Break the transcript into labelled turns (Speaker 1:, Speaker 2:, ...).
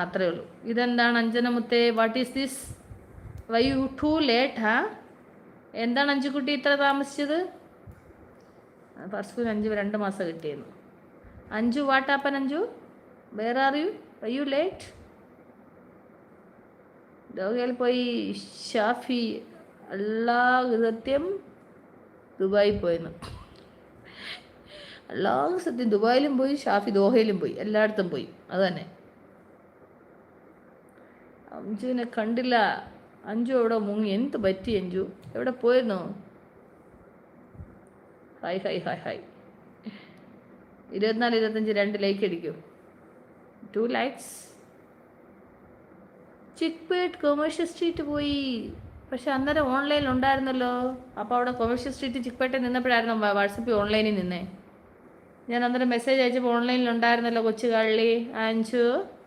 Speaker 1: അത്രേ ഉള്ളൂ. ഇതെന്താണ് അഞ്ജന മുത്തേ, what is this? Why you too late ഹാ? എന്താണ് അഞ്ചുകുട്ടി ഇത്ര താമസിച്ചത്? പർസുവിന് 2 മാസം കിട്ടിയിരുന്നു. അഞ്ചു what happen Anju, where are you? Why you late? ഡോഗയിൽ പോയി ഷാഫി അല്ലാ സത്യം ദുബായി പോയെന്ന്. അല്ലാ സത്യം ദുബായിലും പോയി, ഷാഫി ദോഹയിലും പോയി, എല്ലായിടത്തും പോയി. അത് തന്നെ. അഞ്ജുവിനെ കണ്ടില്ല. അഞ്ജു എവിടെ മുങ്ങി? എന്ത് പറ്റി അഞ്ജു? എവിടെ പോയിരുന്നു? Hi hi hi hi. 24, 25 2 like അടിക്കും. 2 ലൈക്സ്. ചിക്പേട്ട് കൊമേഴ്ഷ്യൽ സ്ട്രീറ്റ് പോയി. പക്ഷെ അന്നേരം ഓൺലൈനിൽ ഉണ്ടായിരുന്നല്ലോ. അപ്പോൾ അവിടെ കൊമേഴ്ഷ്യൽ സ്ട്രീറ്റ് ചിക്പേട്ടിൽ നിന്നപ്പോഴായിരുന്നു വാട്സപ്പിൽ ഓൺലൈനിൽ നിന്നേ. ഞാൻ അന്നേരം മെസ്സേജ് അയച്ചപ്പോൾ ഓൺലൈനിൽ ഉണ്ടായിരുന്നല്ലോ കൊച്ചു കള്ളി അഞ്ചു.